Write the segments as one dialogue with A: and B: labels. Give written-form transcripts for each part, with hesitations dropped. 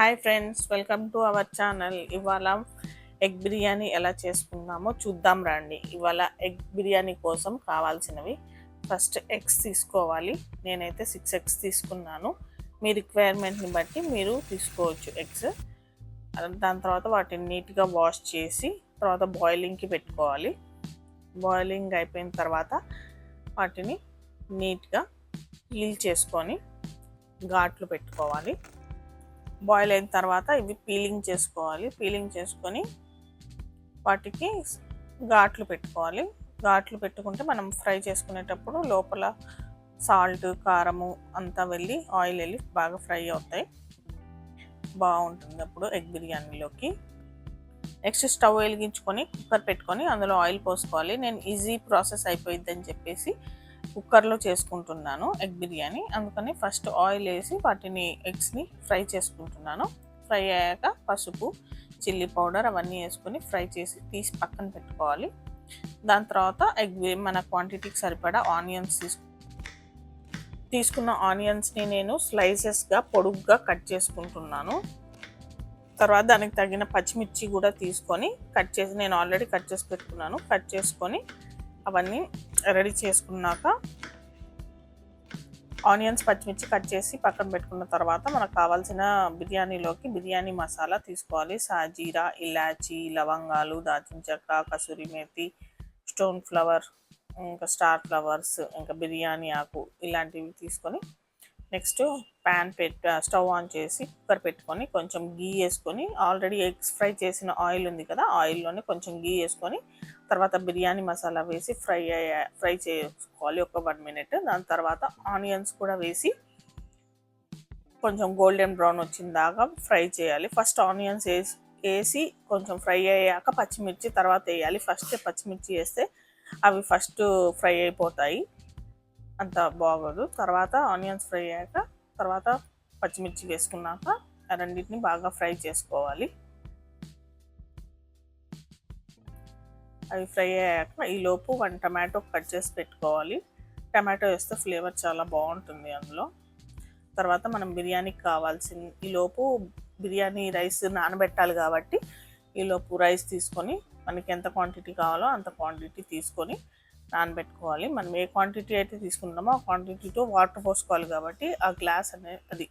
A: Hi friends, welcome to our channel. ఇవాళ egg biryani ఎలా చేసుకుందామో చూద్దాం రండి. ఇవాళ ఎగ్ బిర్యానీ కోసం కావాల్సినవి ఫస్ట్ ఎగ్స్ తీసుకోవాలి. నేనైతే 6 ఎగ్స్ తీసుకున్నాను. మీ రిక్వైర్మెంట్ని బట్టి మీరు తీసుకోవచ్చు ఎగ్స్. దాని తర్వాత వాటిని నీట్గా వాష్ చేసి తర్వాత బాయిలింగ్కి పెట్టుకోవాలి. బాయిలింగ్ అయిపోయిన తర్వాత వాటిని నీట్గా పీల్ చేసుకొని ఘాట్లు పెట్టుకోవాలి. బాయిల్ అయిన తర్వాత ఇవి పీలింగ్ చేసుకోవాలి. పీలింగ్ చేసుకొని వాటికి ఘాట్లు పెట్టుకోవాలి. ఘాట్లు పెట్టుకుంటే మనం ఫ్రై చేసుకునేటప్పుడు లోపల సాల్ట్, కారము అంతా వెళ్ళి ఆయిల్ వెళ్ళి బాగా ఫ్రై అవుతాయి. బాగుంటుంది అప్పుడు ఎగ్ బిర్యానీలోకి. నెక్స్ట్ స్టవ్ వెలిగించుకొని కుక్కర్ పెట్టుకొని అందులో ఆయిల్ పోసుకోవాలి. నేను ఈజీ ప్రాసెస్ అయిపోయిద్దని చెప్పేసి కుక్కర్లో చేసుకుంటున్నాను ఎగ్ బిర్యానీ. అందుకని ఫస్ట్ ఆయిల్ వేసి వాటిని ఎగ్స్ని ఫ్రై చేసుకుంటున్నాను. ఫ్రై అయ్యాక పసుపు, చిల్లీ పౌడర్ అవన్నీ వేసుకొని ఫ్రై చేసి తీసి పక్కన పెట్టుకోవాలి. దాని తర్వాత మన క్వాంటిటీకి సరిపడా ఆనియన్స్ తీసుకున్న ఆనియన్స్ని నేను స్లైసెస్గా పొడుగ్గా కట్ చేసుకుంటున్నాను. తర్వాత దానికి తగిన పచ్చిమిర్చి కూడా తీసుకొని నేను ఆల్రెడీ కట్ చేసి పెట్టుకున్నాను. కట్ చేసుకొని అవన్నీ రెడీ చేసుకున్నాక ఆనియన్స్, పచ్చిమిర్చి కట్ చేసి పక్కన పెట్టుకున్న తర్వాత మనకు కావాల్సిన బిర్యానీలోకి బిర్యానీ మసాలా తీసుకోవాలి. సాజీరా, ఇలాచీ, లవంగాలు, దాల్చిన చెక్క, కసూరి మేతి, స్టోన్ ఫ్లవర్, ఇంకా స్టార్ ఫ్లవర్స్, ఇంకా బిర్యానీ ఆకు ఇలాంటివి తీసుకొని నెక్స్ట్ స్టవ్ ఆన్ చేసి కుక్కర్ పెట్టుకొని కొంచెం గీ వేసుకొని ఆల్రెడీ ఎగ్స్ ఫ్రై చేసిన ఆయిల్ ఉంది కదా, ఆయిల్లోనే కొంచెం గీ వేసుకొని తర్వాత బిర్యానీ మసాలా వేసి ఫ్రై చేసుకోవాలి ఒక 1 మినిట్. దాని తర్వాత ఆనియన్స్ కూడా వేసి కొంచెం గోల్డెన్ బ్రౌన్ వచ్చిన దాకా ఫ్రై చేయాలి. ఫస్ట్ ఆనియన్స్ వేసి కొంచెం ఫ్రై అయ్యాక పచ్చిమిర్చి తర్వాత వేయాలి. ఫస్ట్ పచ్చిమిర్చి వేస్తే అవి ఫస్ట్ ఫ్రై అయిపోతాయి, అంత బాగోదు. తర్వాత ఆనియన్స్ ఫ్రై అయ్యాక తర్వాత పచ్చిమిర్చి వేసుకున్నాక రెండింటిని బాగా ఫ్రై చేసుకోవాలి. అవి ఫ్రై అయ్యాక ఈలోపు 1 టమాటో కట్ చేసి పెట్టుకోవాలి. టమాటో వేస్తే ఫ్లేవర్ చాలా బాగుంటుంది అందులో. తర్వాత మనం బిర్యానీకి కావాల్సిన ఈలోపు బిర్యానీ రైస్ నానబెట్టాలి కాబట్టి ఈలోపు రైస్ తీసుకొని మనకి ఎంత క్వాంటిటీ కావాలో అంత క్వాంటిటీ తీసుకొని నానబెట్టుకోవాలి. మనం ఏ క్వాంటిటీ అయితే తీసుకుంటామో ఆ క్వాంటిటీతో వాటర్ పోసుకోవాలి కాబట్టి ఆ గ్లాస్ అది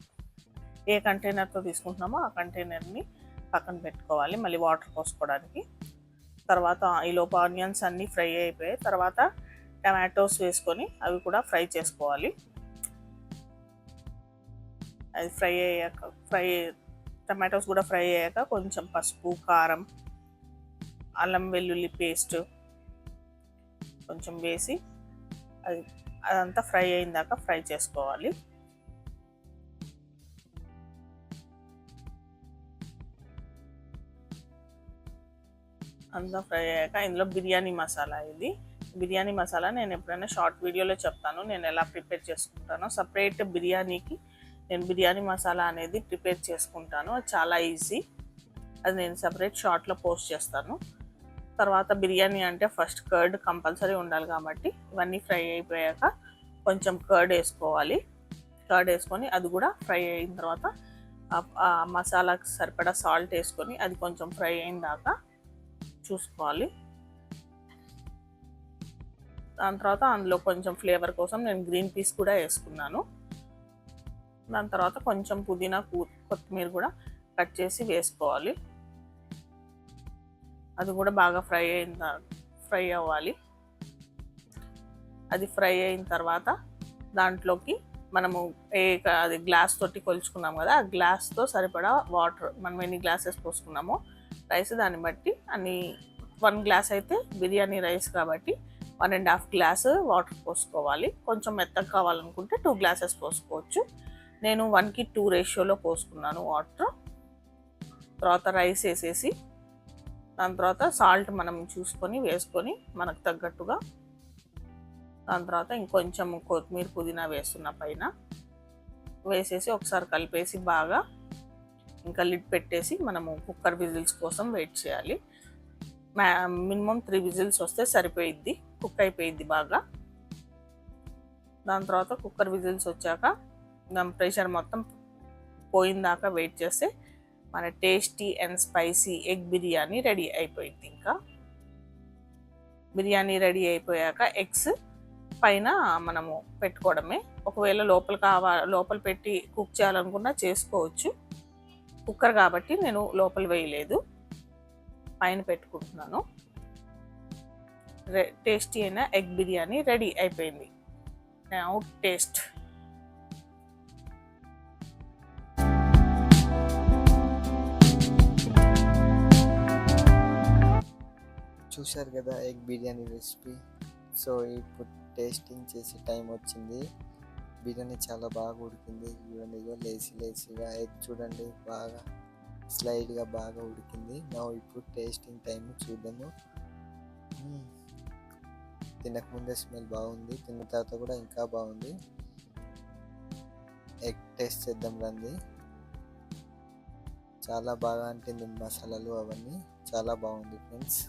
A: ఏ కంటైనర్తో తీసుకుంటున్నామో ఆ కంటైనర్ని పక్కన పెట్టుకోవాలి మళ్ళీ వాటర్ పోసుకోవడానికి. తర్వాత ఈలోపు ఆనియన్స్ అన్నీ ఫ్రై అయిపోయాయి. తర్వాత టమాటోస్ వేసుకొని అవి కూడా ఫ్రై చేసుకోవాలి. అది టమాటోస్ కూడా ఫ్రై అయ్యాక కొంచెం పసుపు, కారం, అల్లం వెల్లుల్లి పేస్ట్ కొంచెం వేసి అదంతా ఫ్రై అయిందాక ఫ్రై చేసుకోవాలి. అంతా ఫ్రై అయ్యాక ఇందులో బిర్యానీ మసాలా, ఇది బిర్యానీ మసాలా నేను ఎప్పుడైనా షార్ట్ వీడియోలో చెప్తాను నేను ఎలా ప్రిపేర్ చేసుకుంటానో. సపరేట్ బిర్యానీకి నేను బిర్యానీ మసాలా అనేది ప్రిపేర్ చేసుకుంటాను. అది చాలా ఈజీ. అది నేను సపరేట్ షార్ట్లో పోస్ట్ చేస్తాను. తర్వాత బిర్యానీ అంటే ఫస్ట్ కర్డ్ కంపల్సరీ ఉండాలి కాబట్టి ఇవన్నీ ఫ్రై అయిపోయాక కొంచెం కర్డ్ వేసుకోవాలి. కర్డ్ వేసుకొని అది కూడా ఫ్రై అయిన తర్వాత ఆ మసాలాకి సరిపడా సాల్ట్ వేసుకొని అది కొంచెం ఫ్రై అయిన దాకా చూసుకోవాలి. దాని తర్వాత అందులో కొంచెం ఫ్లేవర్ కోసం నేను గ్రీన్ పీస్ కూడా వేసుకున్నాను. దాని తర్వాత కొంచెం పుదీనా, కొత్తిమీర కూడా కట్ చేసి వేసుకోవాలి. అది కూడా బాగా ఫ్రై అవ్వాలి. అది ఫ్రై అయిన తర్వాత దాంట్లోకి మనము అది గ్లాస్ తోటి కొలుచుకున్నాం కదా, ఆ గ్లాస్తో సరిపడా వాటర్ మనం ఎన్ని గ్లాసెస్ పోసుకున్నామో రైస్ దాన్ని బట్టి 1 గ్లాస్ అయితే బిర్యానీ రైస్ కాబట్టి 1.5 గ్లాస్ వాటర్ పోసుకోవాలి. కొంచెం మెత్తగా కావాలనుకుంటే 2 గ్లాసెస్ పోసుకోవచ్చు. నేను 1:2 రేషియోలో పోసుకున్నాను వాటర్. తర్వాత రైస్ వేసేసి దాని తర్వాత సాల్ట్ మనం చూసుకొని వేసుకొని మనకు తగ్గట్టుగా దాని తర్వాత ఇంకొంచెం కొత్తిమీర, పుదీనా వేస్తున్న పైన వేసేసి ఒకసారి కలిపేసి బాగా ఇంకా లిడ్ పెట్టేసి మనము కుక్కర్ విజిల్స్ కోసం వెయిట్ చేయాలి. మినిమం 3 విజిల్స్ వస్తే సరిపోయిద్ది, కుక్ అయిపోయిద్ది బాగా. దాని తర్వాత కుక్కర్ విజిల్స్ వచ్చాక దాని ప్రెషర్ మొత్తం పోయిన దాకా వెయిట్ చేస్తే మన tasty and spicy egg biryani ready అయిపోయింది. ఇంకా బిర్యానీ రెడీ అయిపోయాక ఎగ్స్ పైన మనము పెట్టుకోవడమే. ఒకవేళ లోపల పెట్టి కుక్ చేయాలనుకున్నా చేసుకోవచ్చు. కుక్కర్ కాబట్టి నేను లోపల వేయలేదు, పైన పెట్టుకుంటున్నాను. టేస్టీ అయిన ఎగ్ బిర్యానీ రెడీ అయిపోయింది. Now taste.
B: చూశారు కదా ఎగ్ బిర్యానీ రెసిపీ. సో ఇప్పుడు టేస్టింగ్ చేసే టైం వచ్చింది. బిర్యానీ చాలా బాగా ఉడికింది. చూడండి, ఇగో లేసిగా ఎగ్ చూడండి, బాగా స్లైడ్గా బాగా ఉడికింది. నా ఇప్పుడు టేస్టింగ్ టైం చూద్దాము. తినకముందే స్మెల్ బాగుంది, తిన్న తర్వాత కూడా ఇంకా బాగుంది. ఎగ్ టేస్ట్ చేద్దాం రండి. చాలా బాగా అంటింది మసాలాలు అవన్నీ, చాలా బాగుంది ఫ్రెండ్స్.